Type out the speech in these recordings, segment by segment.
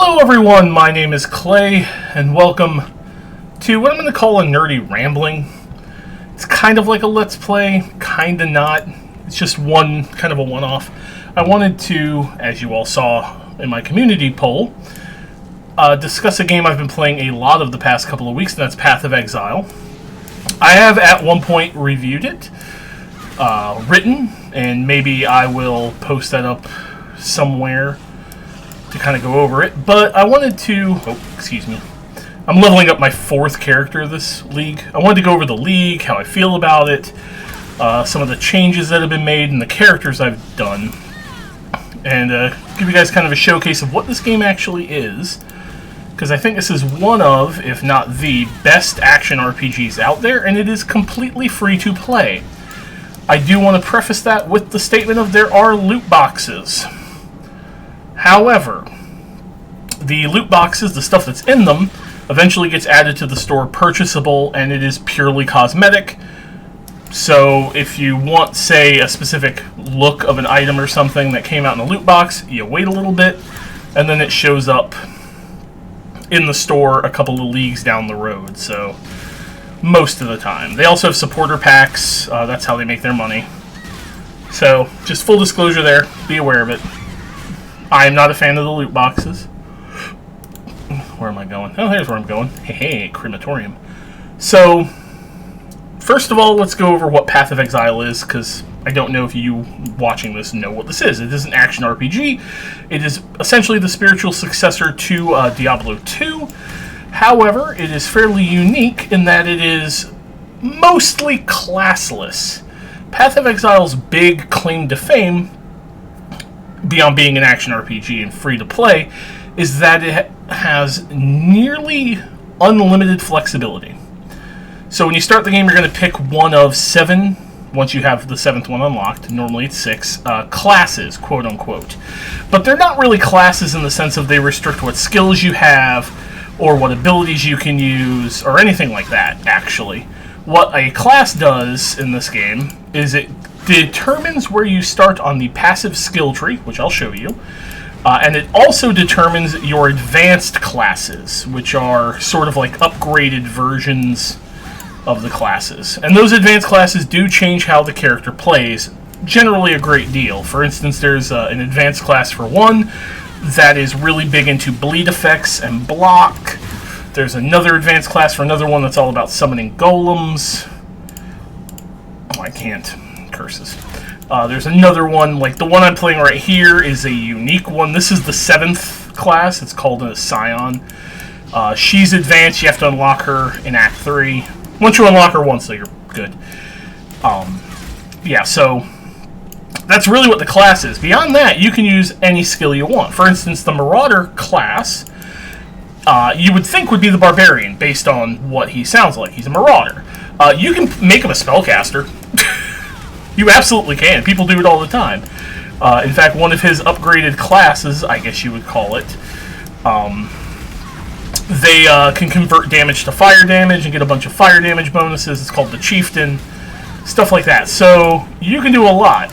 Hello everyone, my name is Clay, and welcome to what I'm going to call a nerdy rambling. It's kind of like a Let's Play, kind of not. It's just kind of a one-off. I wanted to, as you all saw in my community poll, discuss a game I've been playing a lot of the past couple of weeks, and that's Path of Exile. I have at one point reviewed it, written, and maybe I will post that up somewhere to kind of go over it, but I wanted to, excuse me, I'm leveling up my 4th character this league. I wanted to go over the league, how I feel about it, some of the changes that have been made, and the characters I've done, and give you guys kind of a showcase of what this game actually is, because I think this is one of, if not the best action RPGs out there, and it is completely free to play. I do want to preface that with the statement of there are loot boxes. However, the loot boxes, the stuff that's in them, eventually gets added to the store purchasable, and it is purely cosmetic. So if you want, say, a specific look of an item or something that came out in a loot box, you wait a little bit, and then it shows up in the store a couple of leagues down the road, so most of the time. They also have supporter packs, that's how they make their money. So, just full disclosure there, be aware of it. I am not a fan of the loot boxes. Where am I going? Oh, here's where I'm going. Hey, crematorium. So, first of all, let's go over what Path of Exile is, because I don't know if you watching this know what this is. It is an action RPG. It is essentially the spiritual successor to Diablo 2. However, it is fairly unique in that it is mostly classless. Path of Exile's big claim to fame, beyond being an action RPG and free to play, is that it has nearly unlimited flexibility. So when you start the game, you're going to pick one of 7, once you have the 7th one unlocked, normally it's 6, classes, quote unquote. But they're not really classes in the sense of they restrict what skills you have, or what abilities you can use, or anything like that, actually. What a class does in this game is it determines where you start on the passive skill tree, which I'll show you, and it also determines your advanced classes, which are sort of like upgraded versions of the classes. And those advanced classes do change how the character plays, generally a great deal. For instance, there's an advanced class for 1 that is really big into bleed effects and block. There's another advanced class for another one that's all about summoning golems. Oh, I can't. Curses. There's another one, like the one I'm playing right here is a unique one. This is the 7th class. It's called a Scion. She's advanced. You have to unlock her in Act 3. Once you unlock her once, though, you're good. Yeah, so that's really what the class is. Beyond that, you can use any skill you want. For instance, the Marauder class, you would think would be the Barbarian, based on what he sounds like. He's a Marauder. You can make him a Spellcaster. You absolutely can. People do it all the time. In fact, one of his upgraded classes, I guess you would call it, they can convert damage to fire damage and get a bunch of fire damage bonuses. It's called the Chieftain. Stuff like that. So, you can do a lot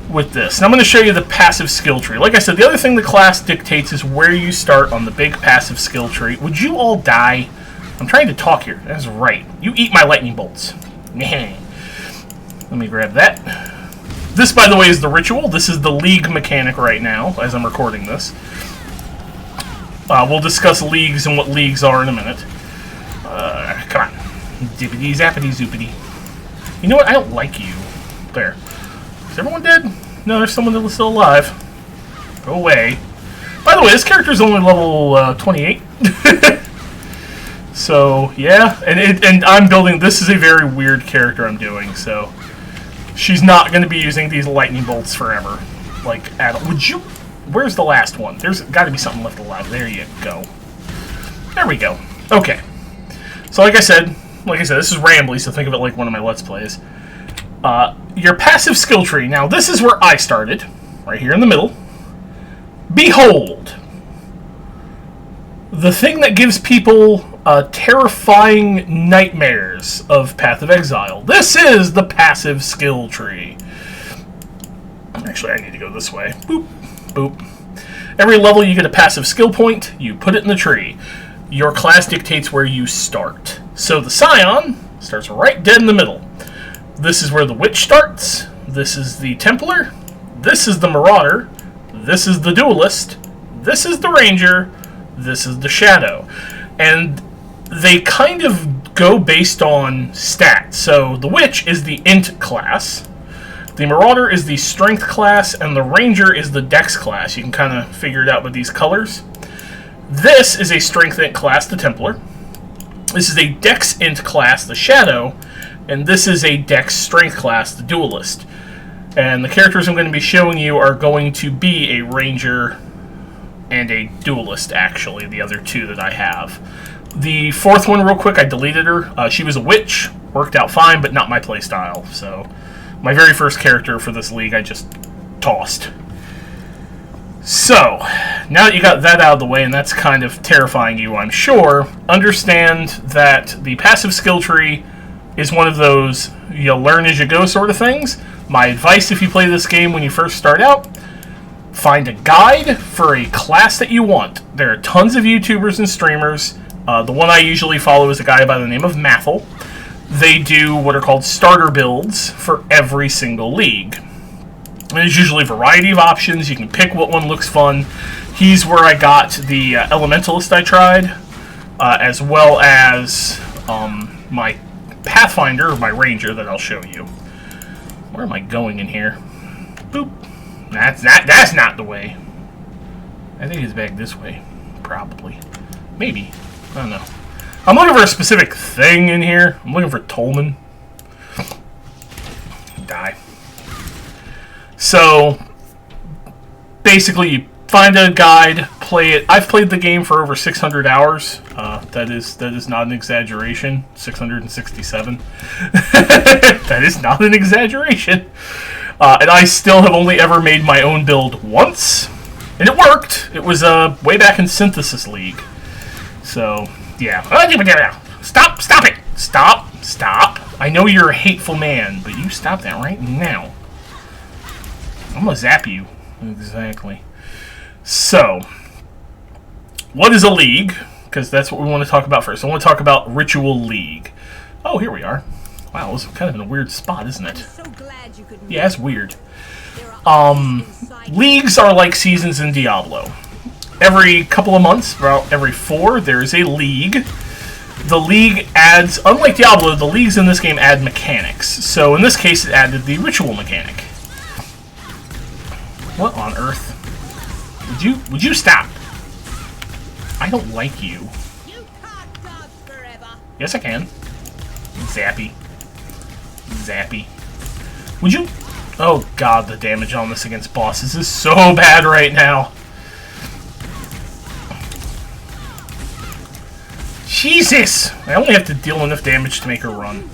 with this. And I'm going to show you the passive skill tree. Like I said, the other thing the class dictates is where you start on the big passive skill tree. Would you all die? I'm trying to talk here. That's right. You eat my lightning bolts. Let me grab that. This, by the way, is the ritual. This is the league mechanic right now, as I'm recording this. We'll discuss leagues and what leagues are in a minute. Come on. Dippity zappity zoopity. You know what? I don't like you. There. Is everyone dead? No, there's someone that's still alive. Go away. By the way, this character's only level 28. So, yeah. And I'm building... This is a very weird character I'm doing, so... She's not going to be using these lightning bolts forever. Like, would you... Where's the last one? There's got to be something left alive. There you go. There we go. Okay. So, like I said, this is rambly, so think of it like one of my Let's Plays. Your passive skill tree. Now, this is where I started. Right here in the middle. Behold! The thing that gives people terrifying nightmares of Path of Exile. This is the passive skill tree. Actually, I need to go this way. Boop, boop. Every level you get a passive skill point, you put it in the tree. Your class dictates where you start. So the Scion starts right dead in the middle. This is where the Witch starts. This is the Templar. This is the Marauder. This is the Duelist. This is the Ranger. This is the Shadow. And they kind of go based on stats. So the Witch is the Int class. The Marauder is the Strength class, and the Ranger is the Dex class. You can kind of figure it out with these colors. This is a Strength Int class, the Templar. This is a Dex Int class, the Shadow. And this is a Dex Strength class, the Duelist. And the characters I'm going to be showing you are going to be a Ranger and a Duelist, actually, the other two that I have. The fourth one, real quick, I deleted her. She was a Witch, worked out fine, but not my playstyle, so... My very first character for this league I just tossed. So, now that you got that out of the way, and that's kind of terrifying you, I'm sure, understand that the passive skill tree is one of those you'll learn as you go sort of things. My advice if you play this game when you first start out, find a guide for a class that you want. There are tons of YouTubers and streamers. The one I usually follow is a guy by the name of Mathel. They do what are called starter builds for every single league. And there's usually a variety of options. You can pick what one looks fun. He's where I got the Elementalist I tried, as well as my Pathfinder, or my Ranger, that I'll show you. Where am I going in here? Boop. That's not the way. I think it's back this way. Probably. Maybe. I don't know. I'm looking for a specific thing in here. I'm looking for Tolman. Die. So, basically, you find a guide, play it. I've played the game for over 600 hours. That is not an exaggeration. 667. That is not an exaggeration. And I still have only ever made my own build once. And it worked. It was way back in Synthesis League. So... yeah. Stop it! Stop! I know you're a hateful man, but you stop that right now. I'm gonna zap you. Exactly. So, what is a league? Because that's what we want to talk about first. I want to talk about Ritual League. Oh, here we are. Wow, it was kind of in a weird spot, isn't it? Yeah, it's weird. Leagues are like seasons in Diablo. Every couple of months, about every 4, there's a league. The league adds, unlike Diablo, the leagues in this game add mechanics. So in this case, it added the ritual mechanic. What on earth? Would you stop? I don't like you. You can't dance forever. Yes, I can. Zappy. Zappy. Would you? Oh god, the damage on this against bosses is so bad right now. Jesus! I only have to deal enough damage to make her run.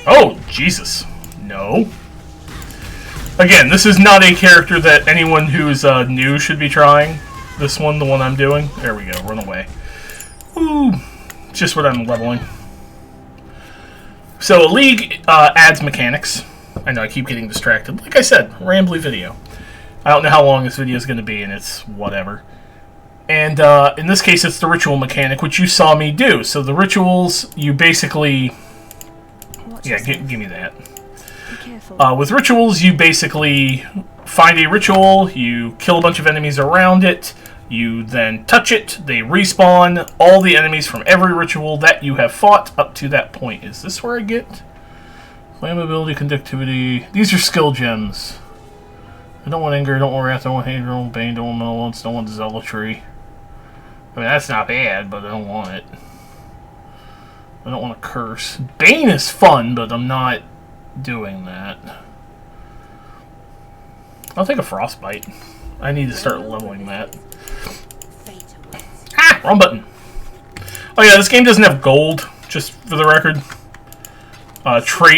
Oh, Jesus. No. Again, this is not a character that anyone who's new should be trying. This one, the one I'm doing. There we go, run away. Ooh. It's just what I'm leveling. So, a league adds mechanics. I know, I keep getting distracted. Like I said, rambly video. I don't know how long this video is going to be, and it's whatever. And in this case, it's the ritual mechanic, which you saw me do. So the rituals, you basically... yeah, give me that. Be careful. With rituals, you basically find a ritual, you kill a bunch of enemies around it, you then touch it, they respawn all the enemies from every ritual that you have fought up to that point. Is this where I get? Flammability, conductivity... these are skill gems. I don't want anger, I don't want wrath, I don't want hate, I don't want bane, I don't want malevolence, I don't want zealotry. I mean, that's not bad, but I don't want it. I don't want to curse. Bane is fun, but I'm not doing that. I'll take a frostbite. I need to start leveling that. Ah! Wrong button. Oh yeah, this game doesn't have gold, just for the record.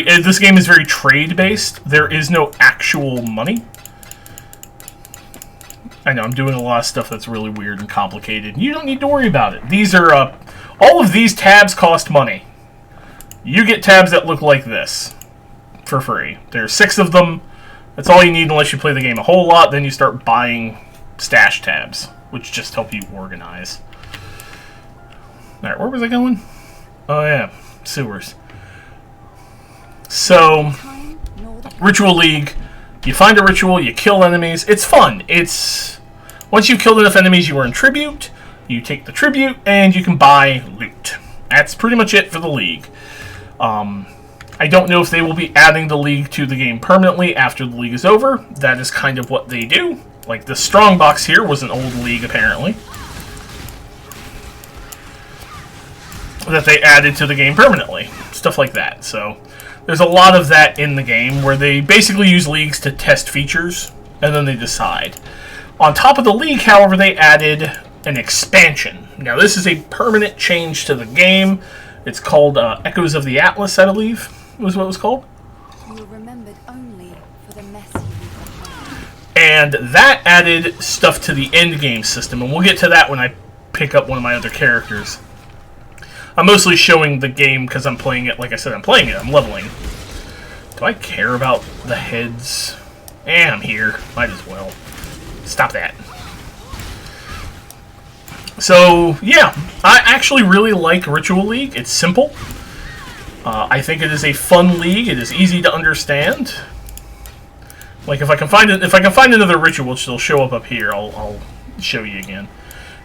This game is very trade-based. There is no actual money. I know, I'm doing a lot of stuff that's really weird and complicated. You don't need to worry about it. These are, all of these tabs cost money. You get tabs that look like this for free. There's 6 of them. That's all you need unless you play the game a whole lot. Then you start buying stash tabs, which just help you organize. Alright, where was I going? Oh yeah, sewers. So, Ritual League, you find a ritual, you kill enemies. It's fun. Once you've killed enough enemies, you earn tribute. You take the tribute, and you can buy loot. That's pretty much it for the League. I don't know if they will be adding the League to the game permanently after the League is over. That is kind of what they do. Like, the Strongbox here was an old League, apparently, that they added to the game permanently. Stuff like that. So, there's a lot of that in the game, where they basically use Leagues to test features, and then they decide. On top of the League, however, they added an expansion. Now, this is a permanent change to the game. It's called Echoes of the Atlas, I believe, was what it was called. You're remembered only for the mess you leave behind. And that added stuff to the end game system, and we'll get to that when I pick up one of my other characters. I'm mostly showing the game because I'm playing it. Like I said, I'm playing it. I'm leveling. Do I care about the heads? I'm here. Might as well. Stop that. So, yeah. I actually really like Ritual League. It's simple. I think it is a fun league. It is easy to understand. Like, if I can find another ritual, which will show up here, I'll show you again.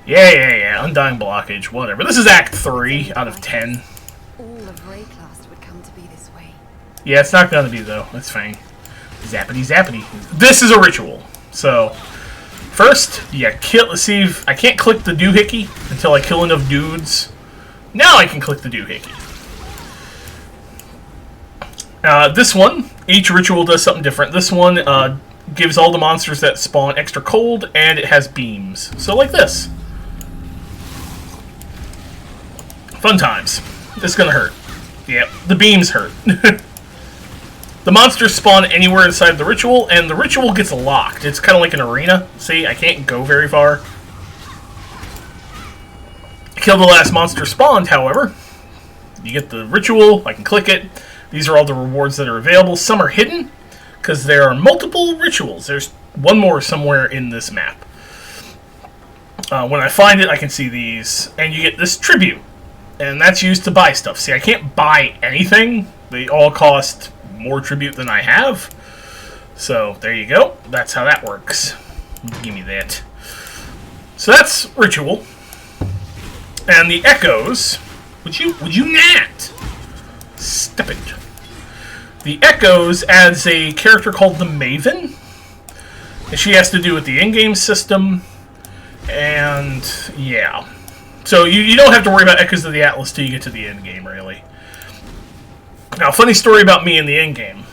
Yeah. Undying Blockage, whatever. This is Act 3 out of 10. All of Rayclast would come to be this way. Yeah, it's not gonna be, though. That's fine. Zappity. This is a ritual. So, first, you kill... See, if I can't click the doohickey until I kill enough dudes. Now I can click the doohickey. This one, each ritual does something different. This one gives all the monsters that spawn extra cold, and it has beams. So, like this. Fun times. This is gonna hurt. Yep, the beams hurt. The monsters spawn anywhere inside the ritual, and the ritual gets locked. It's kind of like an arena. See, I can't go very far. Kill the last monster spawned, however. You get the ritual. I can click it. These are all the rewards that are available. Some are hidden, because there are multiple rituals. There's one more somewhere in this map. When I find it, I can see these. And you get this tribute. And that's used to buy stuff. See, I can't buy anything. They all cost more tribute than I have. So, there you go. That's how that works. Give me that. So that's Ritual. And the Echoes... Would you not? Step it. The Echoes adds a character called the Maven. And she has to do with the in-game system. And, yeah. So you don't have to worry about Echoes of the Atlas till you get to the end game, really. Now, funny story about me in the end game.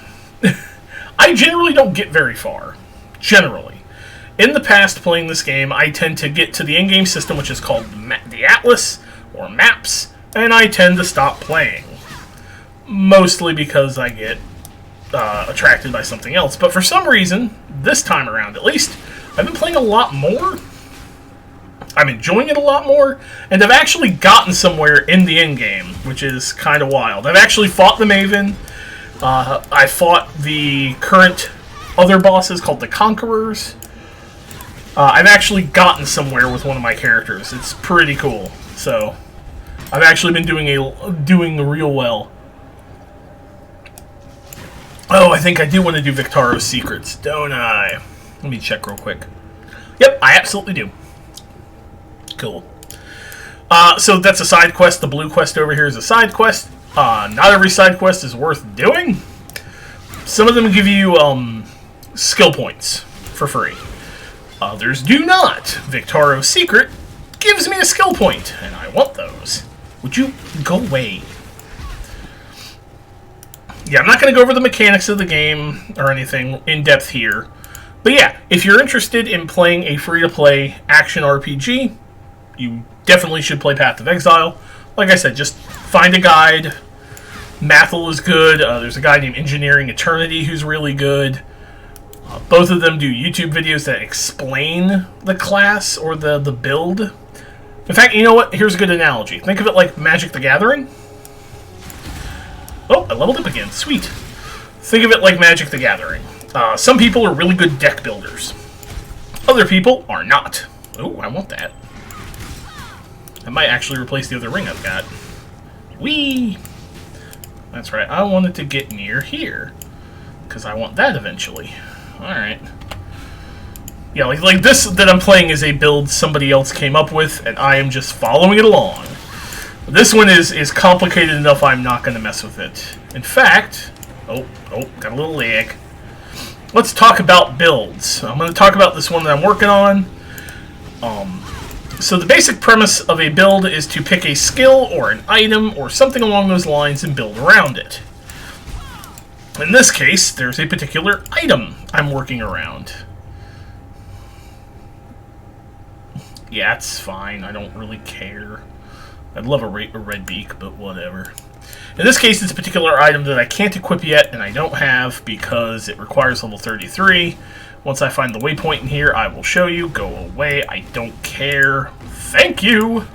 I generally don't get very far. Generally. In the past, playing this game, I tend to get to the end game system, which is called the Atlas, or Maps, and I tend to stop playing. Mostly because I get attracted by something else. But for some reason, this time around at least, I've been playing a lot more. I'm enjoying it a lot more, and I've actually gotten somewhere in the end game, which is kind of wild. I've actually fought the Maven. I fought the current other bosses called the Conquerors. I've actually gotten somewhere with one of my characters. It's pretty cool. So, I've actually been doing real well. Oh, I think I do want to do Victaro's Secrets, don't I? Let me check real quick. Yep, I absolutely do. Cool. So that's a side quest. The blue quest over here is a side quest. Not every side quest is worth doing. Some of them give you skill points for free. Others do not. Victaro's Secret gives me a skill point, and I want those. Would you go away? Yeah, I'm not going to go over the mechanics of the game or anything in depth here. But yeah, if you're interested in playing a free-to-play action RPG, you definitely should play Path of Exile. Like I said, just find a guide. Mathel is good. There's a guy named Engineering Eternity who's really good. Both of them do YouTube videos that explain the class or the build. In fact, you know what? Here's a good analogy. Think of it like Magic the Gathering. Oh, I leveled up again. Sweet. Think of it like Magic the Gathering. Some people are really good deck builders. Other people are not. Oh, I want that. I might actually replace the other ring I've got. Whee! That's right, I wanted to get near here. Because I want that eventually. Alright. Yeah, like this that I'm playing is a build somebody else came up with, and I am just following it along. This one is complicated enough I'm not going to mess with it. In fact... Oh, got a little lag. Let's talk about builds. I'm going to talk about this one that I'm working on. So the basic premise of a build is to pick a skill or an item or something along those lines and build around it. In this case, there's a particular item I'm working around. Yeah, it's fine. I don't really care. I'd love a red beak, but whatever. In this case, it's a particular item that I can't equip yet, and I don't have because it requires level 33. Once I find the waypoint in here, I will show you. Go away. I don't care. Thank you!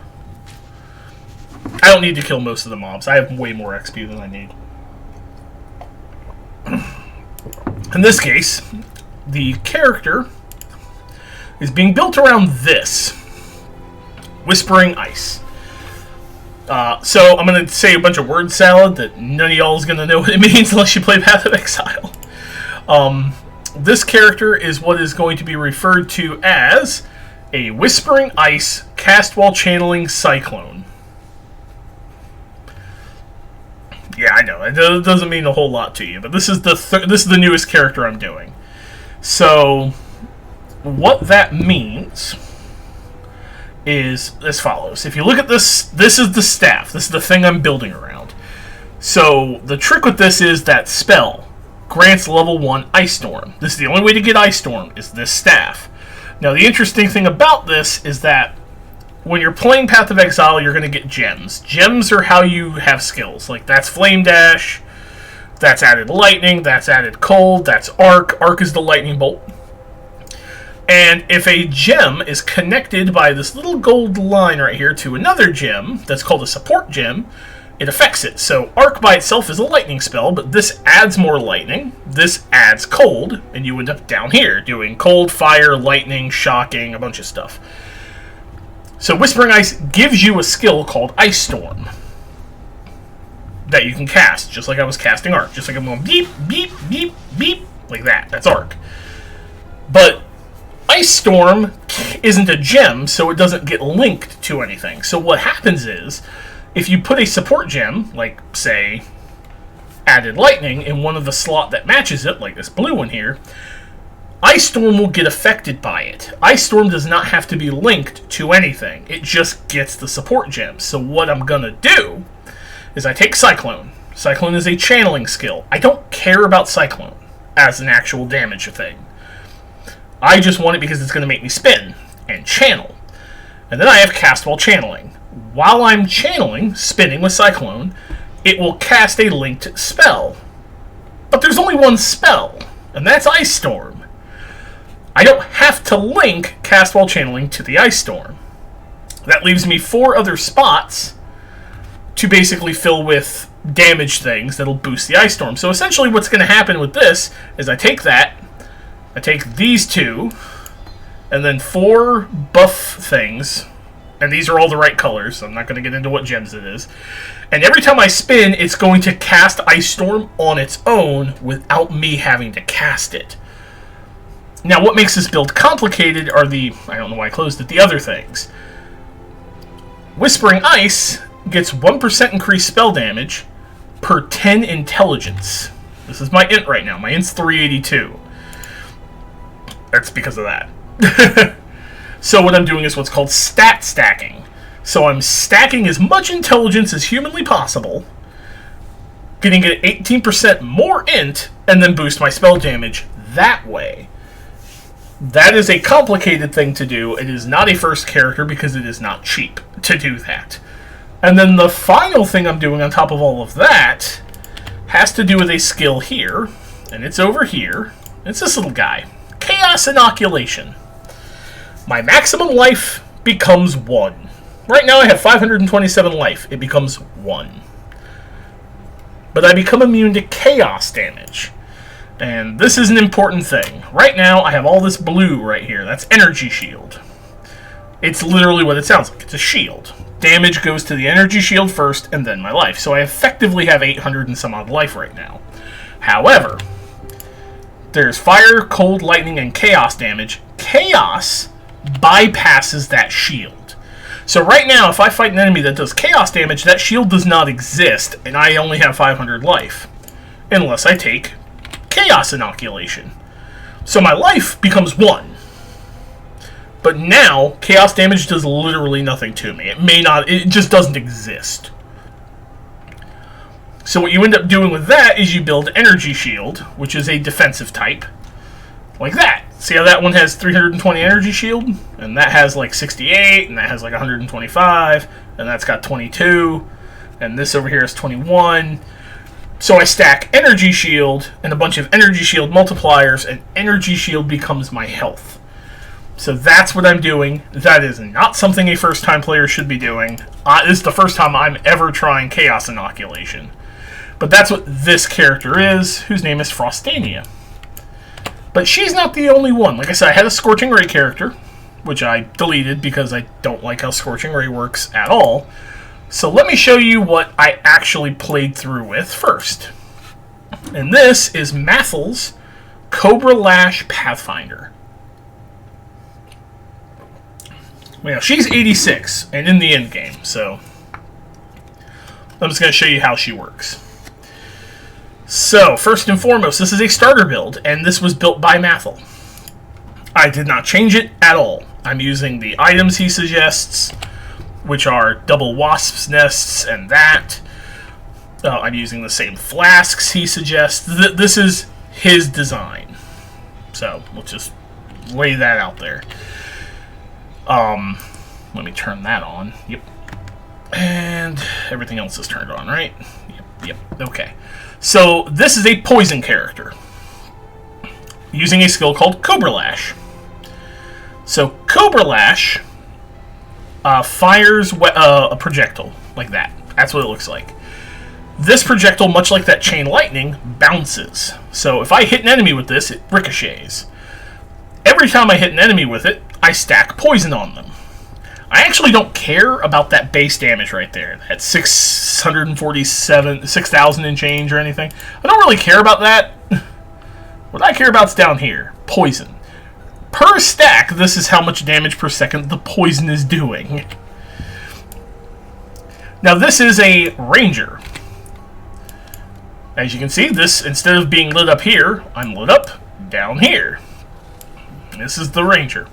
I don't need to kill most of the mobs. I have way more XP than I need. In this case, the character is being built around this. Whispering Ice. So I'm going to say a bunch of word salad that none of y'all is going to know what it means unless you play Path of Exile. This character is what is going to be referred to as a Whispering Ice cast while channeling Cyclone. Yeah, I know. It doesn't mean a whole lot to you, but this is the newest character I'm doing. So what that means is as follows. If you look at this, this is the staff. This is the thing I'm building around. So the trick with this is that spell grants level 1 Ice Storm. This is the only way to get Ice Storm, is this staff. Now the interesting thing about this is that when you're playing Path of Exile, you're going to get gems. Gems are how you have skills. Like, that's Flame Dash, that's added Lightning, that's added Cold, that's Arc. Arc is the Lightning Bolt. And if a gem is connected by this little gold line right here to another gem that's called a support gem, it affects it. So Arc by itself is a lightning spell, but this adds more lightning, this adds cold, and you end up down here doing cold, fire, lightning, shocking, a bunch of stuff. So Whispering Ice gives you a skill called Ice Storm that you can cast, just like I was casting Arc. Just like I'm going beep, beep, beep, beep, like that. That's Arc. But Ice Storm isn't a gem, so it doesn't get linked to anything. So what happens is, if you put a support gem, like, say, added Lightning, in one of the slot that matches it, like this blue one here, Ice Storm will get affected by it. Ice Storm does not have to be linked to anything. It just gets the support gem. So what I'm going to do is I take Cyclone. Cyclone is a channeling skill. I don't care about Cyclone as an actual damage thing. I just want it because it's going to make me spin and channel. And then I have cast while channeling. While I'm channeling, spinning with Cyclone, it will cast a linked spell. But there's only one spell, and that's Ice Storm. I don't have to link cast while channeling to the Ice Storm. That leaves me 4 other spots to basically fill with damage things that'll boost the Ice Storm. So essentially what's going to happen with this is I take that, I take these 2, and then 4 buff things, and these are all the right colors, so I'm not going to get into what gems it is. And every time I spin, it's going to cast Ice Storm on its own without me having to cast it. Now, what makes this build complicated are the, I don't know why I closed it, the other things. Whispering Ice gets 1% increased spell damage per 10 intelligence. This is my int right now. My int's 382. That's because of that. So what I'm doing is what's called stat stacking. So I'm stacking as much intelligence as humanly possible, getting an 18% more int, and then boost my spell damage that way. That is a complicated thing to do. It is not a first character because it is not cheap to do that. And then the final thing I'm doing on top of all of that has to do with a skill here, and it's over here. It's this little guy. Chaos Inoculation. My maximum life becomes 1. Right now I have 527 life. It becomes 1. But I become immune to chaos damage. And this is an important thing. Right now, I have all this blue right here. That's energy shield. It's literally what it sounds like. It's a shield. Damage goes to the energy shield first, and then my life. So I effectively have 800 and some odd life right now. However, there's fire, cold, lightning, and chaos damage. Chaos bypasses that shield. So right now, if I fight an enemy that does chaos damage, that shield does not exist, and I only have 500 life. Unless I take chaos inoculation. So my life becomes 1. But now, chaos damage does literally nothing to me. It just doesn't exist. So what you end up doing with that is you build energy shield, which is a defensive type. Like that. See how that one has 320 energy shield? And that has like 68, and that has like 125, and that's got 22, and this over here is 21. So I stack energy shield and a bunch of energy shield multipliers, and energy shield becomes my health. So that's what I'm doing. That is not something a first-time player should be doing. This is the first time I'm ever trying Chaos Inoculation. But that's what this character is, whose name is Frostania. But she's not the only one. Like I said, I had a Scorching Ray character, which I deleted because I don't like how Scorching Ray works at all. So let me show you what I actually played through with first. And this is Mathel's Cobra Lash Pathfinder. Well, she's 86 and in the end game, so I'm just going to show you how she works. So, first and foremost, this is a starter build, and this was built by Mathel. I did not change it at all. I'm using the items he suggests, which are double wasp's nests and that. I'm using the same flasks he suggests. This is his design. So, we'll just lay that out there. Let me turn that on. Yep. And everything else is turned on, right? Yep. Okay. So, this is a poison character, using a skill called Cobra Lash. So, Cobra Lash fires a projectile, like that. That's what it looks like. This projectile, much like that chain lightning, bounces. So, if I hit an enemy with this, it ricochets. Every time I hit an enemy with it, I stack poison on them. I actually don't care about that base damage right there. That 6,000 and change or anything. I don't really care about that. What I care about is down here. Poison. Per stack, this is how much damage per second the poison is doing. Now this is a ranger. As you can see, this, instead of being lit up here, I'm lit up down here. This is the ranger.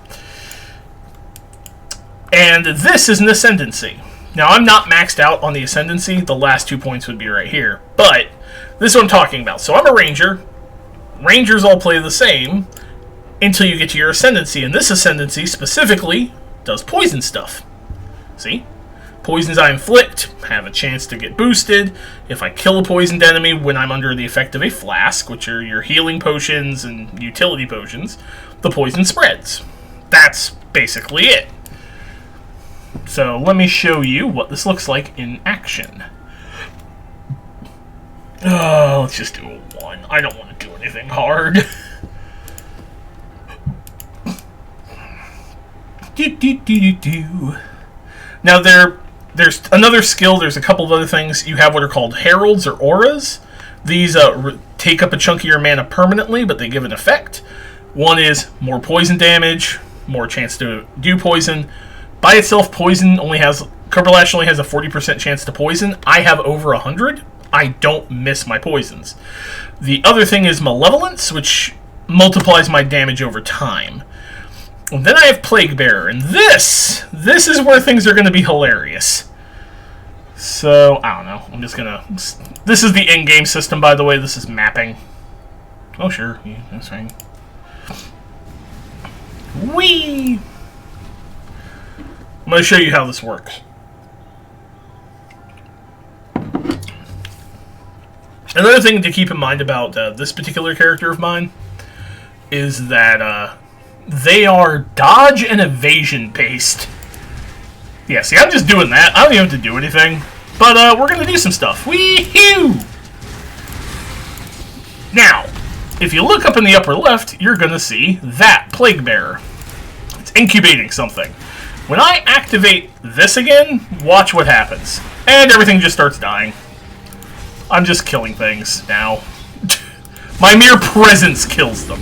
And this is an ascendancy. Now, I'm not maxed out on the ascendancy. The last 2 points would be right here. But this is what I'm talking about. So I'm a ranger. Rangers all play the same until you get to your ascendancy. And this ascendancy specifically does poison stuff. See? Poisons I inflict have a chance to get boosted. If I kill a poisoned enemy when I'm under the effect of a flask, which are your healing potions and utility potions, the poison spreads. That's basically it. So let me show you what this looks like in action. Let's just do a 1. I don't want to do anything hard. Now there's another skill. There's a couple of other things. You have what are called heralds or auras. These take up a chunk of your mana permanently, but they give an effect. One is more poison damage, more chance to do poison. By itself, poison only has... Cobra Lash only has a 40% chance to poison. I have over 100. I don't miss my poisons. The other thing is Malevolence, which multiplies my damage over time. And then I have Plague Bearer, and this is where things are going to be hilarious. So, I don't know. I'm just going to... This is the in-game system, by the way. This is mapping. Oh, sure. Yeah, that's right. Whee! I'm going to show you how this works. Another thing to keep in mind about this particular character of mine is that they are dodge and evasion based. Yeah, see, I'm just doing that. I don't even have to do anything. But we're going to do some stuff. Wee-hoo! Now, if you look up in the upper left, you're going to see that Plague Bearer. It's incubating something. When I activate this again, watch what happens. And everything just starts dying. I'm just killing things now. My mere presence kills them.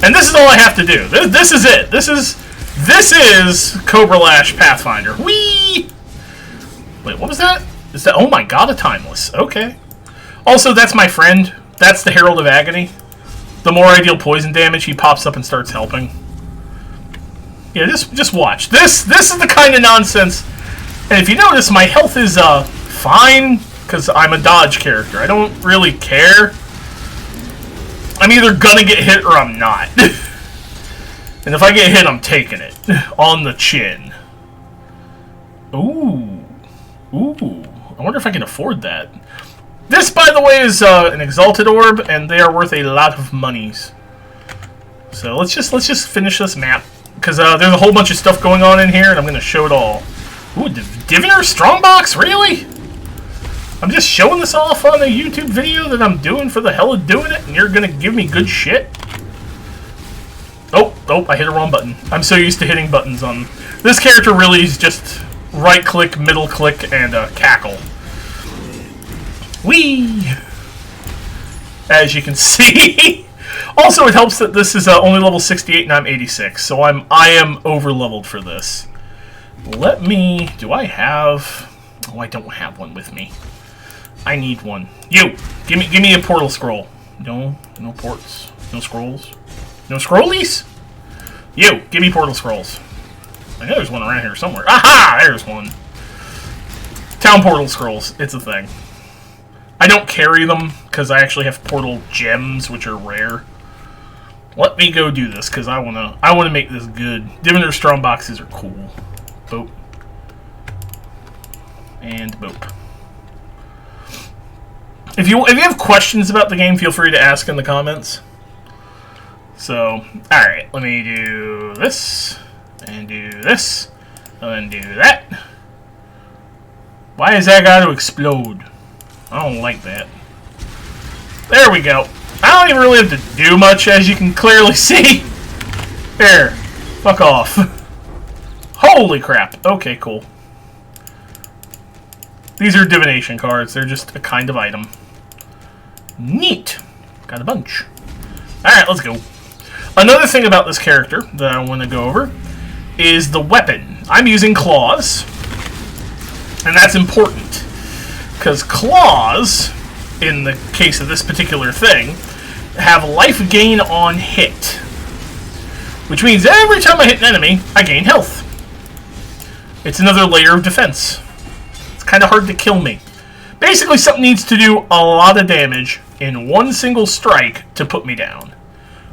And this is all I have to do. This is it. This is Cobra Lash Pathfinder. Whee! Wait, what was that? Is that? Oh my god, a timeless. Okay. Also, that's my friend. That's the Herald of Agony. The more I deal poison damage, he pops up and starts helping. Yeah, just watch. This is the kind of nonsense. And if you notice, my health is fine because I'm a dodge character. I don't really care. I'm either gonna get hit or I'm not. And if I get hit, I'm taking it on the chin. Ooh, ooh. I wonder if I can afford that. This, by the way, is an Exalted Orb, and they are worth a lot of monies. So let's just finish this map because there's a whole bunch of stuff going on in here, and I'm gonna show it all. Ooh, Diviner Strongbox, really? I'm just showing this off on a YouTube video that I'm doing for the hell of doing it, and you're gonna give me good shit? Oh, I hit a wrong button. I'm so used to hitting buttons on... This character really is just right-click, middle-click, and cackle. Whee! As you can see. Also, it helps that this is only level 68 and I'm 86, so I am over-leveled for this. Let me... Do I have... Oh, I don't have one with me. I need one. You! Give me a portal scroll. No ports. No scrolls. No scrollies? You! Give me portal scrolls. I know there's one around here somewhere. Aha! There's one. Town portal scrolls. It's a thing. I don't carry them, because I actually have portal gems, which are rare. Let me go do this, because I wanna make this good. Diviner Strongboxes are cool. Boop. And boop. If you have questions about the game, feel free to ask in the comments. So, alright, let me do this, and do this, and then do that. Why is that got to explode? I don't like that. There we go. I don't even really have to do much, as you can clearly see. There. Fuck off. Holy crap. Okay, cool. These are divination cards. They're just a kind of item. Neat. Got a bunch. Alright, let's go. Another thing about this character that I want to go over is the weapon. I'm using claws. And that's important. Because claws, in the case of this particular thing, have life gain on hit. Which means every time I hit an enemy, I gain health. It's another layer of defense. It's kind of hard to kill me. Basically, something needs to do a lot of damage in one single strike to put me down.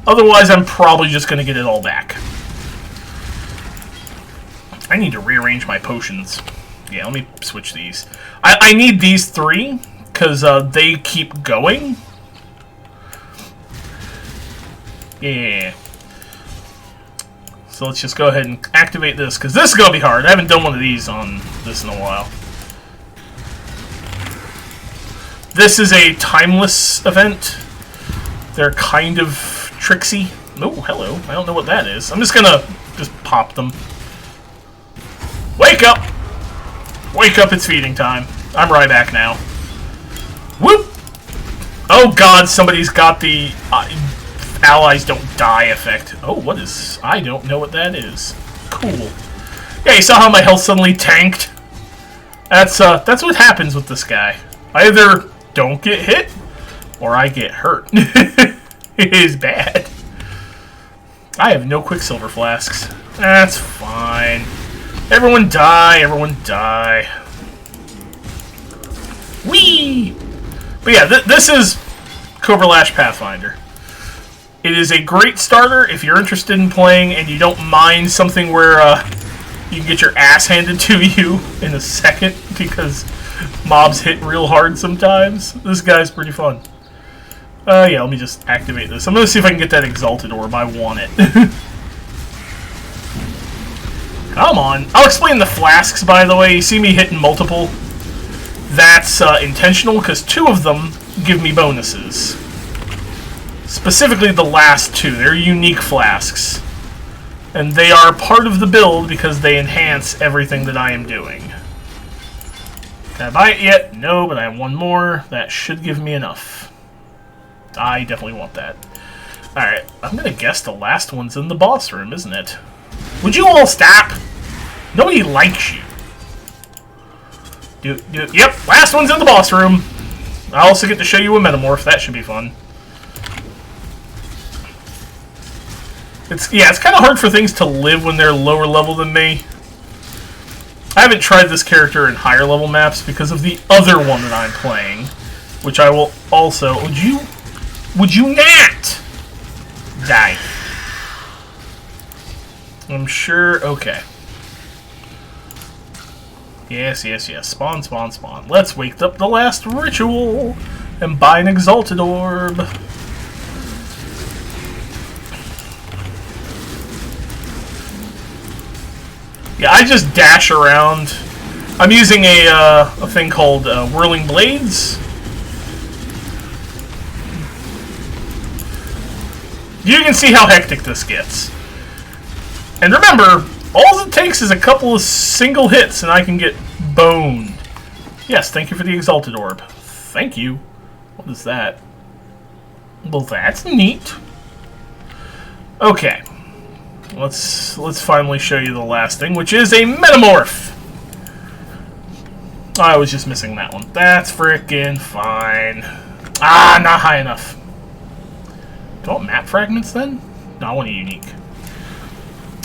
Otherwise, I'm probably just going to get it all back. I need to rearrange my potions. Yeah, let me switch these. I need these three, because they keep going. Yeah. So let's just go ahead and activate this, because this is going to be hard. I haven't done one of these on this in a while. This is a timeless event. They're kind of tricksy. Oh, hello. I don't know what that is. I'm just going to pop them. Wake up! Wake up, it's feeding time. I'm right back now. Whoop! Oh god, somebody's got the allies don't die effect. Oh, what is... I don't know what that is. Cool. Yeah, you saw how my health suddenly tanked? That's what happens with this guy. I either don't get hit, or I get hurt. It is bad. I have no Quicksilver flasks. That's fine. Everyone die, everyone die. Whee! But yeah, this is Cobra Lash Pathfinder. It is a great starter if you're interested in playing and you don't mind something where you can get your ass handed to you in a second because mobs hit real hard sometimes. This guy's pretty fun. Yeah, let me just activate this. I'm going to see if I can get that Exalted Orb. I want it. Come on. I'll explain the flasks, by the way. You see me hitting multiple? That's intentional, because two of them give me bonuses. Specifically the last two. They're unique flasks. And they are part of the build because they enhance everything that I am doing. Can I buy it yet? No, but I have one more. That should give me enough. I definitely want that. Alright, I'm gonna guess the last one's in the boss room, isn't it? Would you all stop? Nobody likes you. Yep, last one's in the boss room. I also get to show you a metamorph. That should be fun. It's kind of hard for things to live when they're lower level than me. I haven't tried this character in higher level maps because of the other one that I'm playing, which I will also... Would you not die? I'm sure... Okay. Yes. Spawn. Let's wake up the last ritual and buy an exalted orb. Yeah, I just dash around. I'm using a thing called Whirling Blades. You can see how hectic this gets. And remember, all it takes is a couple of single hits and I can get boned. Yes, thank you for the Exalted Orb. Thank you. What is that? Well, that's neat. Okay. Let's finally show you the last thing, which is a Metamorph. I was just missing that one. That's frickin' fine. Ah, not high enough. Do I want map fragments then? No, I want a unique.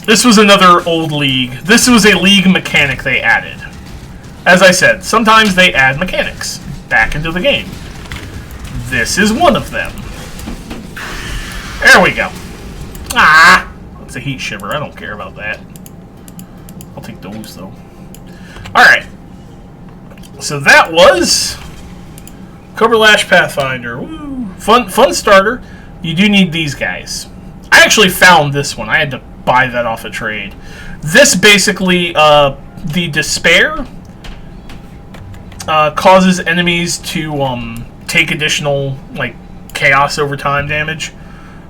This was another old league. This was a league mechanic they added. As I said, sometimes they add mechanics back into the game. This is one of them. There we go. Ah! It's a heat shiver. I don't care about that. I'll take those, though. Alright. So that was Cobra Lash Pathfinder. Woo. Fun starter. You do need these guys. I actually found this one. I had to buy that off a trade. This basically, the Despair causes enemies to take additional, like, chaos over time damage.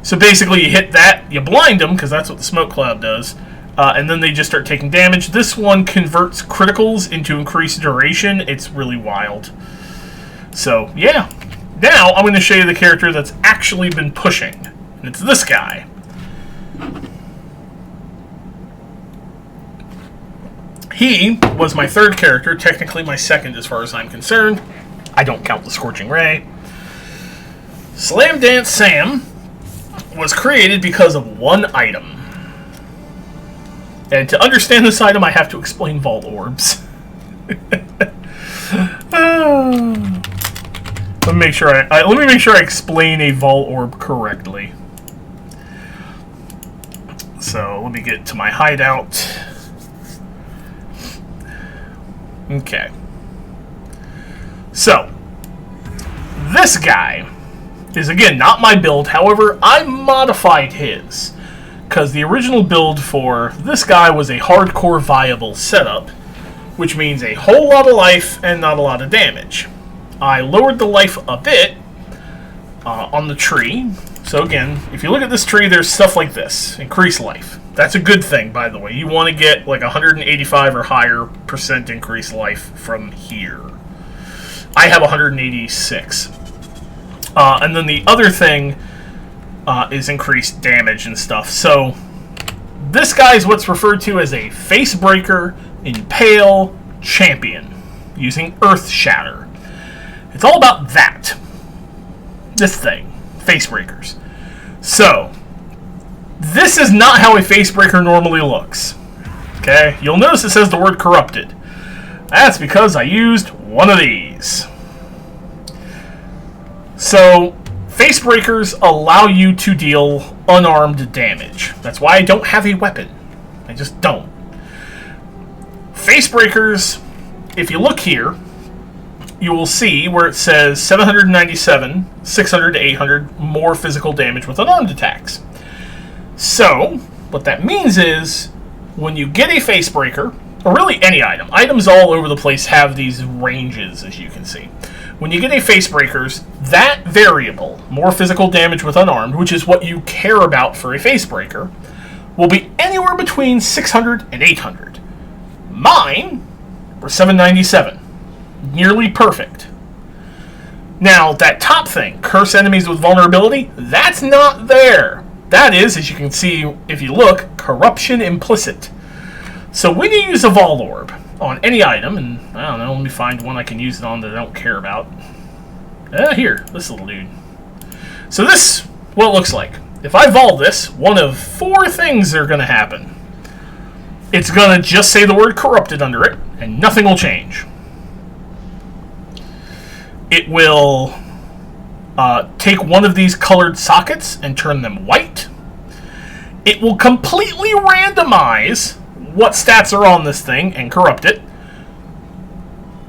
So basically you hit that, you blind them, because that's what the smoke cloud does, and then they just start taking damage. This one converts criticals into increased duration. It's really wild. So, yeah. Now, I'm going to show you the character that's actually been pushing. And it's this guy. He was my third character, technically my second as far as I'm concerned. I don't count the Scorching Ray. Slam Dance Sam was created because of one item. And to understand this item, I have to explain Vault Orbs. Let me make sure I explain a Vault Orb correctly. So, let me get to my hideout. Okay. So, this guy is, again, not my build. However, I modified his. Because the original build for this guy was a hardcore viable setup, which means a whole lot of life and not a lot of damage. I lowered the life a bit on the tree. So again, if you look at this tree, there's stuff like this. Increased life. That's a good thing, by the way. You want to get like 185 or higher % increased life from here. I have 186. And then the other thing is increased damage and stuff. So this guy is what's referred to as a Facebreaker Impale Champion using Earth Shatter. It's all about that. This thing. Facebreakers. So, this is not how a Facebreaker normally looks. Okay? You'll notice it says the word corrupted. That's because I used one of these. So, Facebreakers allow you to deal unarmed damage. That's why I don't have a weapon. I just don't. Facebreakers, if you look here, you will see where it says 797, 600 to 800 more physical damage with unarmed attacks. So, what that means is, when you get a Facebreaker, or really any item, items all over the place have these ranges, as you can see. when you get a Facebreakers, that variable, more physical damage with unarmed, which is what you care about for a Facebreaker, will be anywhere between 600 and 800. Mine were 797. Nearly perfect. Now, that top thing, curse enemies with vulnerability, that's not there. That is, as you can see if you look, corruption implicit. So when you use a Vol Orb on any item, and I don't know, let me find one I can use it on that I don't care about. Here, this little dude. So this, what it looks like. If I Vol this, one of 4 things are going to happen. It's going to just say the word corrupted under it, and nothing will change. It will take one of these colored sockets and turn them white. It will completely randomize what stats are on this thing and corrupt it.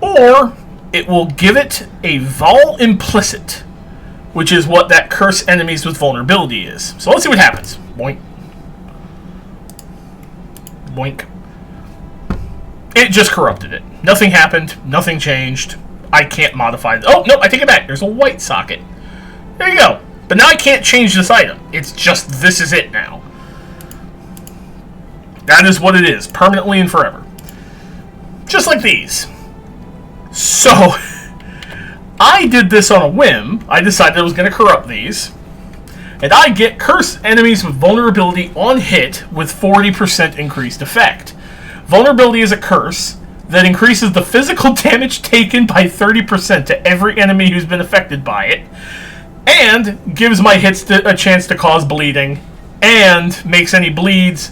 Or it will give it a Vol implicit, which is what that curse enemies with vulnerability is. So let's see what happens. Boink. Boink. It just corrupted it. Nothing happened. Nothing changed. I can't modify it. Oh, no, I take it back. There's a white socket. There you go. But now I can't change this item. It's just, this is it now. That is what it is. Permanently and forever. Just like these. So, I did this on a whim. I decided I was going to corrupt these. And I get curse enemies with vulnerability on hit with 40% increased effect. Vulnerability is a curse that increases the physical damage taken by 30% to every enemy who's been affected by it, and gives my hits a chance to cause bleeding, and makes any bleeds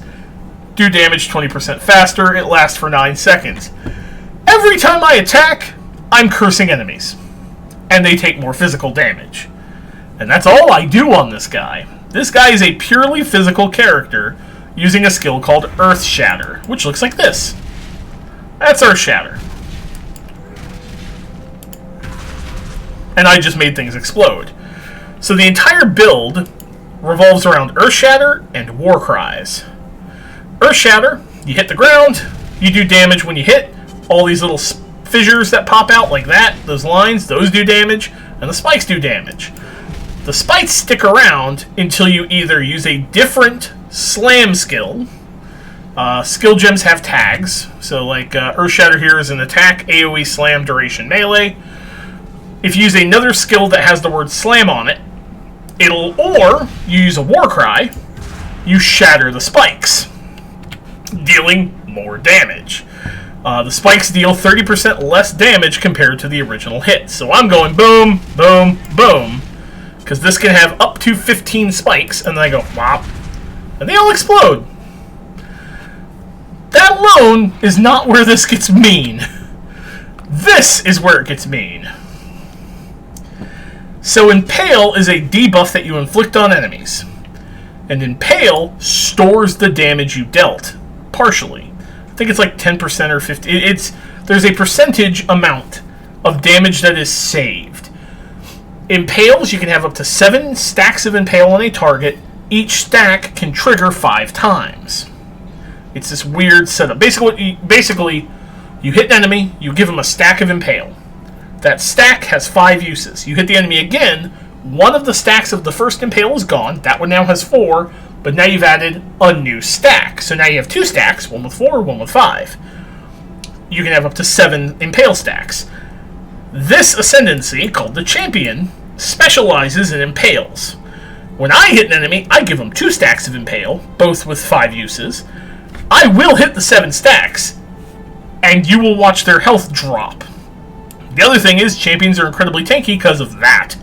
do damage 20% faster. It lasts for 9 seconds. Every time I attack, I'm cursing enemies, and they take more physical damage. And that's all I do on this guy. This guy is a purely physical character using a skill called Earth Shatter, which looks like this. That's Earth Shatter. And I just made things explode. So the entire build revolves around Earth Shatter and War Cries. Earth Shatter, you hit the ground, you do damage when you hit. All these little fissures that pop out like that, those lines, those do damage, and the spikes do damage. The spikes stick around until you either use a different slam skill. Skill gems have tags, so like Earth Shatter here is an attack, AoE, slam, duration, melee. If you use another skill that has the word slam on it, or you use a War Cry, you shatter the spikes, dealing more damage. The spikes deal 30% less damage compared to the original hit. So I'm going boom, boom, boom, because this can have up to 15 spikes, and then I go whop, and they all explode. That alone is not where this gets mean. This is where it gets mean. So Impale is a debuff that you inflict on enemies. And Impale stores the damage you dealt, partially. I think it's like 10% or 50%. There's a percentage amount of damage that is saved. Impales, you can have up to 7 stacks of Impale on a target. Each stack can trigger 5 times. It's this weird setup. Basically, you hit an enemy, you give them a stack of Impale. That stack has 5 uses. You hit the enemy again, one of the stacks of the first Impale is gone. That one now has 4, but now you've added a new stack. So now you have 2 stacks, one with 4, one with 5. You can have up to 7 Impale stacks. This ascendancy, called the Champion, specializes in Impales. When I hit an enemy, I give them 2 stacks of Impale, both with 5 uses. I will hit the 7 stacks, and you will watch their health drop. The other thing is, champions are incredibly tanky because of that.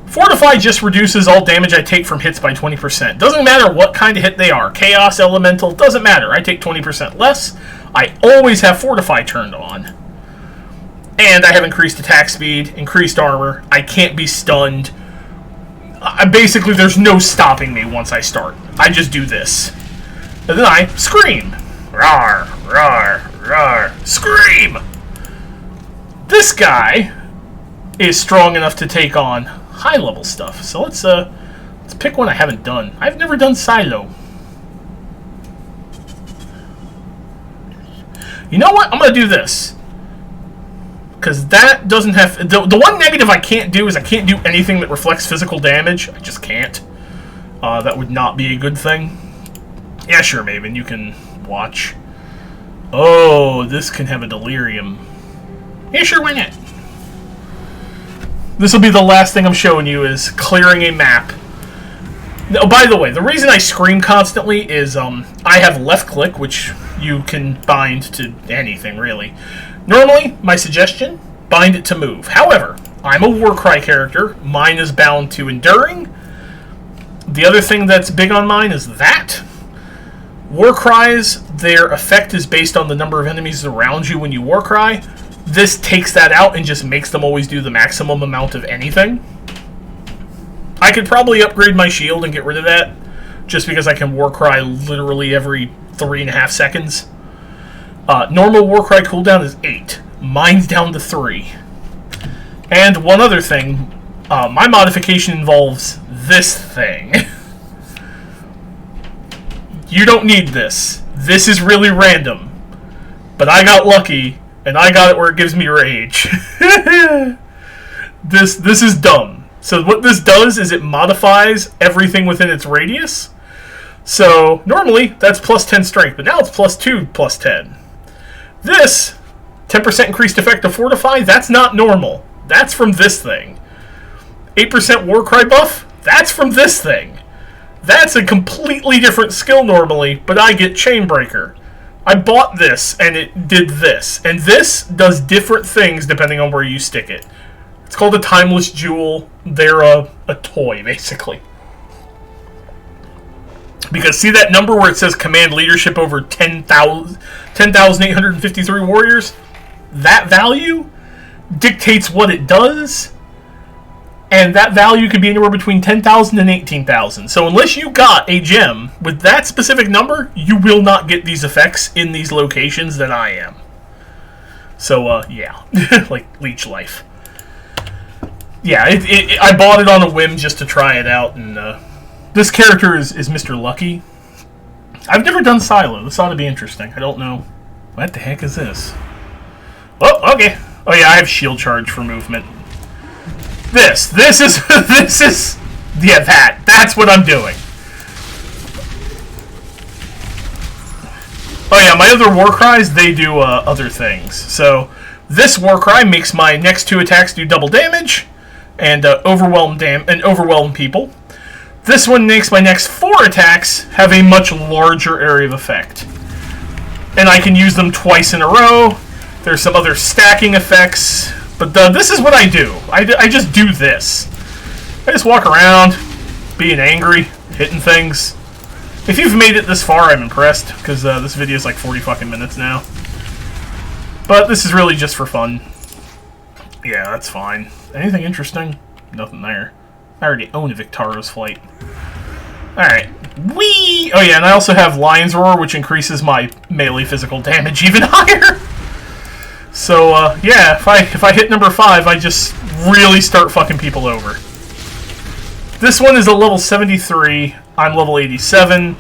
Fortify just reduces all damage I take from hits by 20%. Doesn't matter what kind of hit they are. Chaos, Elemental, doesn't matter. I take 20% less. I always have Fortify turned on. And I have increased attack speed, increased armor. I can't be stunned. Basically, there's no stopping me once I start. I just do this. And then I scream. Rawr, rawr, rawr. Scream! This guy is strong enough to take on high-level stuff. So let's pick one I haven't done. I've never done Silo. You know what? I'm going to do this. Because that doesn't have... The one negative I can't do is I can't do anything that reflects physical damage. I just can't. That would not be a good thing. Yeah, sure, Maven, you can watch. Oh, this can have a delirium. Yeah, sure, why not? This will be the last thing I'm showing you is clearing a map. Oh, by the way, the reason I scream constantly is I have left click, which you can bind to anything, really. Normally, my suggestion, bind it to move. However, I'm a Warcry character. Mine is bound to enduring. The other thing that's big on mine is that. Warcries, their effect is based on the number of enemies around you when you Warcry. This takes that out and just makes them always do the maximum amount of anything. I could probably upgrade my shield and get rid of that, just because I can Warcry literally every 3.5 seconds. Normal Warcry cooldown is 8. Mine's down to 3. And one other thing, my modification involves this thing. You don't need this. This is really random. But I got lucky, and I got it where it gives me rage. This is dumb. So what this does is it modifies everything within its radius. So normally that's plus 10 strength, but now it's plus 2 plus 10. This 10% increased effect of Fortify, that's not normal. That's from this thing. 8% Warcry buff, that's from this thing. That's a completely different skill normally, but I get Chainbreaker. I bought this, and it did this. And this does different things depending on where you stick it. It's called a Timeless Jewel. They're a toy, basically. Because see that number where it says command leadership over 10,853 warriors? That value dictates what it does, and that value could be anywhere between 10,000 and 18,000. So unless you got a gem with that specific number, you will not get these effects in these locations that I am. So, yeah. Like, Leech Life. Yeah, I bought it on a whim just to try it out, and this character is Mr. Lucky. I've never done Silo. This ought to be interesting. I don't know. What the heck is this? Oh, okay. Oh yeah, I have shield charge for movement. This is yeah, that's what I'm doing. Oh yeah, my other Warcries, they do other things. So this Warcry makes my next 2 attacks do double damage and overwhelm people. This one makes my next 4 attacks have a much larger area of effect. And I can use them twice in a row. There's some other stacking effects. But this is what I do. I just do this. I just walk around, being angry, hitting things. If you've made it this far, I'm impressed, because this video is like 40 fucking minutes now. But this is really just for fun. Yeah, that's fine. Anything interesting? Nothing there. I already own a Victaro's Flight. Alright. Whee! Oh yeah, and I also have Lion's Roar, which increases my melee physical damage even higher. So, yeah, if I hit number 5, I just really start fucking people over. This one is a level 73. I'm level 87.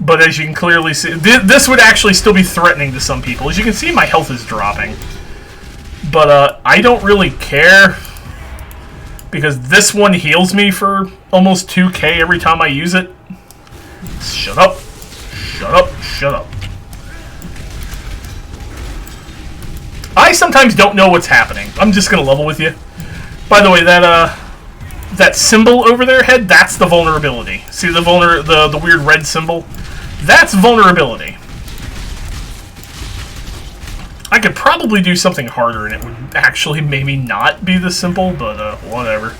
But as you can clearly see, this would actually still be threatening to some people. As you can see, my health is dropping. But, I don't really care. Because this one heals me for almost 2k every time I use it. Shut up. Shut up. Shut up. I sometimes don't know what's happening. I'm just gonna level with you. By the way, that symbol over their head, that's the vulnerability. See the weird red symbol? That's vulnerability. I could probably do something harder and it would actually maybe not be this simple, but whatever.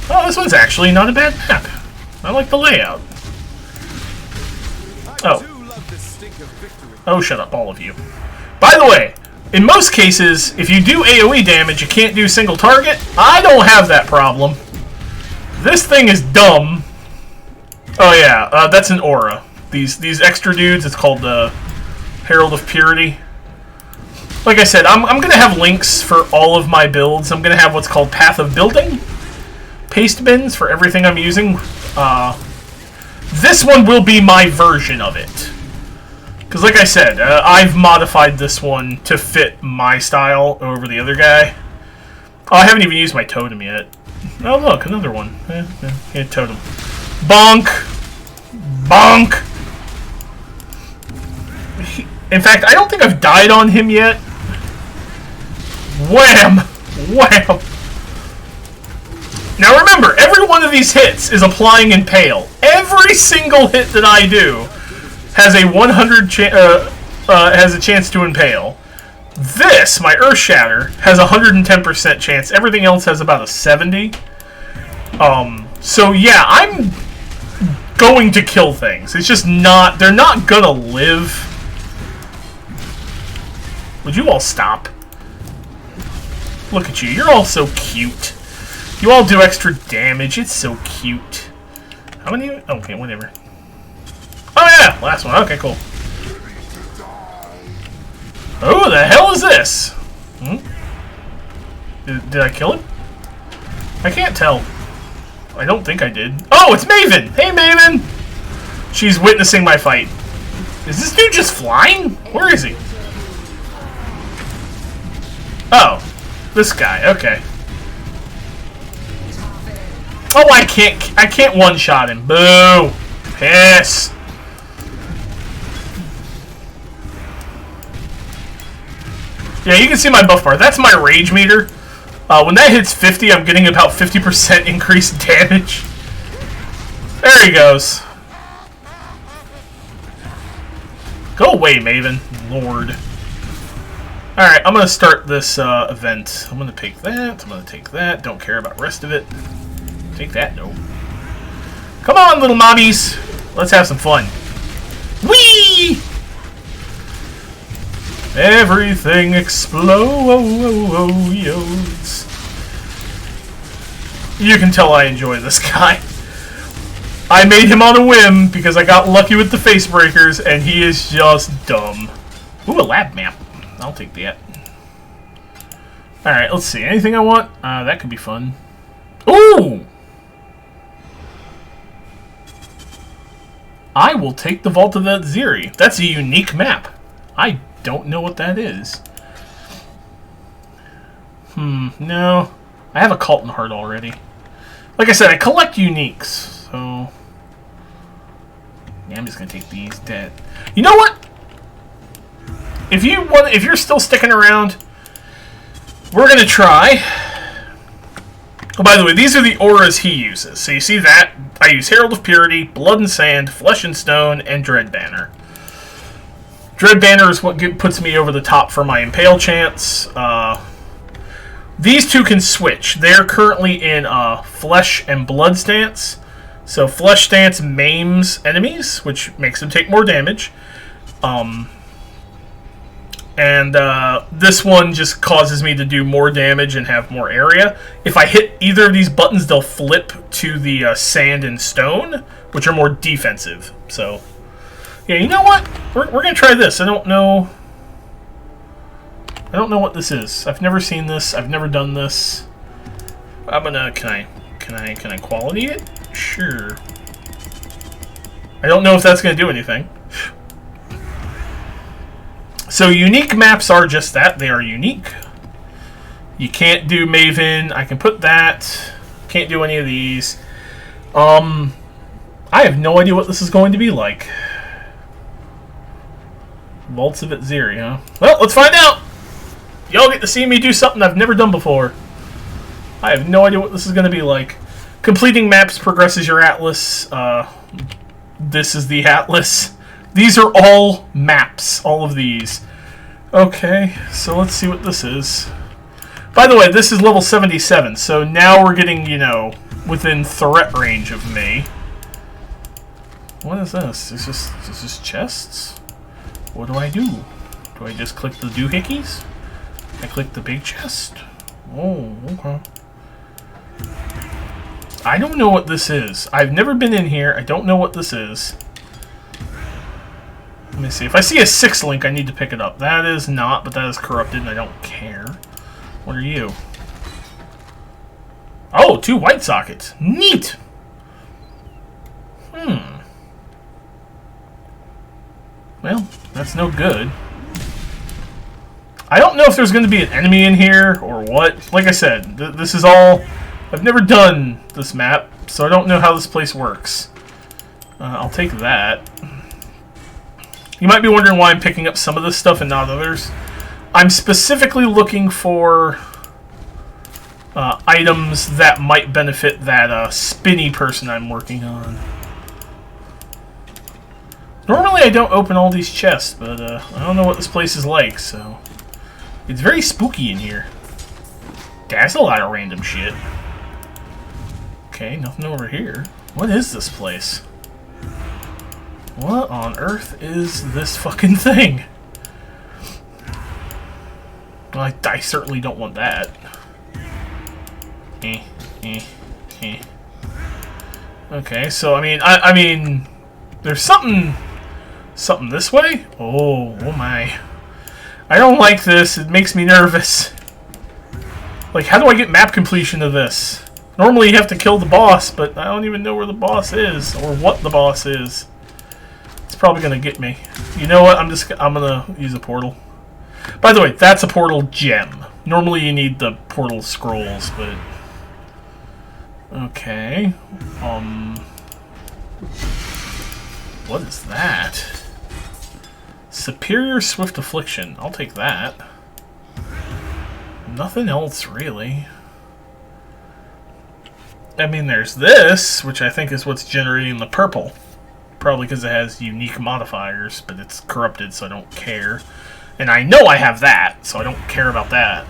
Oh, this one's actually not a bad map. I like the layout. Oh. Oh, shut up, all of you. By the way, in most cases, if you do AoE damage, you can't do single target. I don't have that problem. This thing is dumb. Oh yeah, that's an aura. These extra dudes, it's called the Herald of Purity. Like I said, I'm going to have links for all of my builds. I'm going to have what's called Path of Building. Paste bins for everything I'm using. This one will be my version of it. Because like I said, I've modified this one to fit my style over the other guy. Oh, I haven't even used my totem yet. Oh, look, another one. Yeah, totem. Bonk! Bonk! In fact, I don't think I've died on him yet. Wham! Wham! Now remember, every one of these hits is applying Impale. Every single hit that I do has a 100 has a chance to Impale. This, my Earth Shatter, has a 110% chance. Everything else has about a 70. So yeah, I'm going to kill things. It's just not, they're not gonna live. Would you all stop? Look at you, you're all so cute. You all do extra damage, it's so cute. How many? Okay, whatever. Oh yeah, last one, okay, cool. Oh, the hell is this? Did I kill him? I can't tell. I don't think I did. Oh, it's Maven! Hey, Maven! She's witnessing my fight. Is this dude just flying? Where is he? Oh, this guy. Okay. Oh, I can't one-shot him. Boo! Piss! Yeah, you can see my buff bar. That's my rage meter. When that hits 50, I'm getting about 50% increased damage. There he goes. Go away, Maven. Lord. Alright, I'm going to start this event. I'm going to take that. I'm going to take that. Don't care about the rest of it. Take that, no. Come on, little mobbies. Let's have some fun. Whee! Everything explodes. You can tell I enjoy this guy. I made him on a whim because I got lucky with the Facebreakers, and he is just dumb. Ooh, a lab map. I'll take that. Alright, let's see. Anything I want? That could be fun. Ooh! I will take the Vault of the Ziri. That's a unique map. I don't know what that is. No. I have a Colton Heart already. Like I said, I collect uniques, so... Yeah, I'm just gonna take these dead. You know what? If you're still sticking around, we're gonna try. Oh, by the way, these are the auras he uses. So you see that? I use Herald of Purity, Blood and Sand, Flesh and Stone, and Dread Banner. Dread Banner is what puts me over the top for my Impale chance. These two can switch. They're currently in Flesh and Blood stance. So Flesh stance maims enemies, which makes them take more damage. And this one just causes me to do more damage and have more area. If I hit either of these buttons, they'll flip to the Sand and Stone, which are more defensive. So... yeah, you know what? We're gonna try this. I don't know what this is. I've never seen this. I've never done this. I'm gonna can I quality it? Sure. I don't know if that's gonna do anything. So unique maps are just that. They are unique. You can't do Maven. I can put that. Can't do any of these. I have no idea what this is going to be like. Vaults of Ziri, huh? Well, let's find out! Y'all get to see me do something I've never done before. I have no idea what this is going to be like. Completing maps progresses your atlas. This is the atlas. These are all maps, all of these. Okay, so let's see what this is. By the way, this is level 77, so now we're getting, you know, within threat range of me. What is this? Is this chests? What do I do? Do I just click the doohickeys? I click the big chest? Oh, okay. I don't know what this is. I've never been in here. I don't know what this is. Let me see. If I see a 6 link, I need to pick it up. That is not, but that is corrupted, and I don't care. What are you? Oh, 2 white sockets. Neat! Well, That's no good. I don't know if there's going to be an enemy in here or what. Like I said, this is all... I've never done this map, so I don't know how this place works. I'll take that. You might be wondering why I'm picking up some of this stuff and not others. I'm specifically looking for items that might benefit that spinny person I'm working on. Normally I don't open all these chests, but I don't know what this place is like, so... It's very spooky in here. That's a lot of random shit. Okay, nothing over here. What is this place? What on earth is this fucking thing? Well, I certainly don't want that. Okay, so I mean, there's something this way. Oh my! I don't like this. It makes me nervous. Like, how do I get map completion of this? Normally you have to kill the boss, but I don't even know where the boss is or what the boss is. It's probably gonna get me. You know what? I'm gonna use a portal. By the way, that's a portal gem. Normally you need the portal scrolls, but okay. What is that? Superior Swift Affliction. I'll take that. Nothing else, really. I mean, there's this, which I think is what's generating the purple. Probably because it has unique modifiers, but it's corrupted, so I don't care. And I know I have that, so I don't care about that.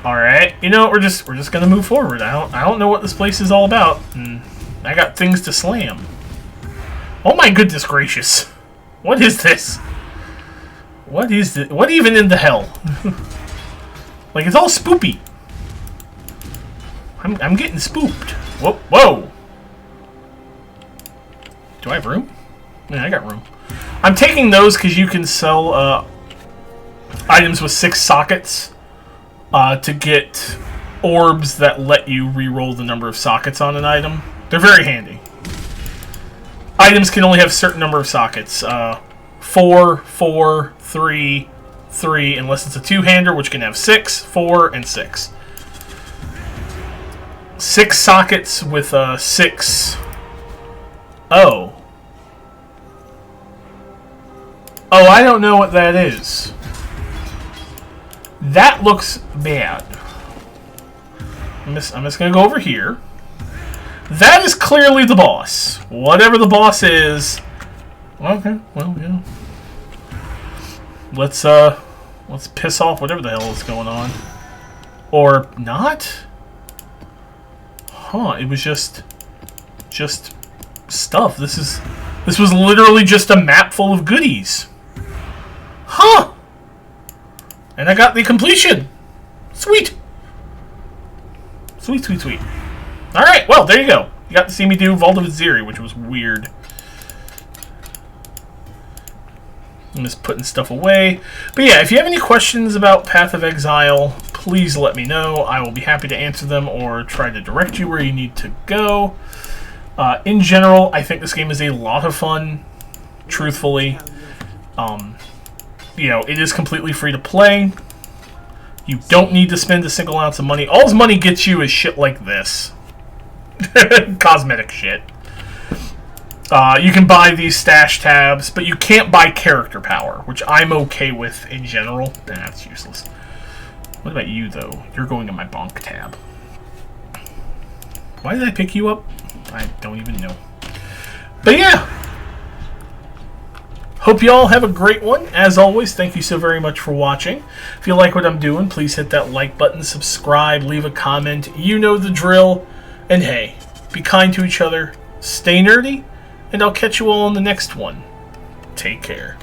Alright, you know, we're just gonna move forward. I don't know what this place is all about, and I got things to slam. Oh my goodness gracious. What is this? What is this? What even in the hell? Like, it's all spoopy. I'm getting spooked. Whoa, whoa. Do I have room? Yeah, I got room. I'm taking those because you can sell items with 6 sockets to get orbs that let you re-roll the number of sockets on an item. They're very handy. Items can only have a certain number of sockets. 4, 4, 3, 3, unless it's a two-hander, which can have 6, 4, and 6. 6 sockets with 6... Oh. Oh, I don't know what that is. That looks bad. I'm just going to go over here. That is clearly the boss. Whatever the boss is. Okay, well, yeah. Let's piss off whatever the hell is going on. Or not? Huh, it was just stuff. This was literally just a map full of goodies. Huh! And I got the completion. Sweet. Sweet, sweet, sweet. Alright, well, there you go. You got to see me do Vault of Aziri, which was weird. I'm just putting stuff away. But yeah, if you have any questions about Path of Exile, please let me know. I will be happy to answer them or try to direct you where you need to go. In general, I think this game is a lot of fun, truthfully. You know, it is completely free to play. You don't need to spend a single ounce of money. All this money gets you is shit like this. Cosmetic shit. You can buy these stash tabs, but you can't buy character power, which I'm okay with in general. Nah, that's useless. What about you, though? You're going in my bonk tab. Why did I pick you up? I don't even know. But yeah. Hope you all have a great one. As always, thank you so very much for watching. If you like what I'm doing, please hit that like button, subscribe, leave a comment. You know the drill. And hey, be kind to each other, stay nerdy, and I'll catch you all on the next one. Take care.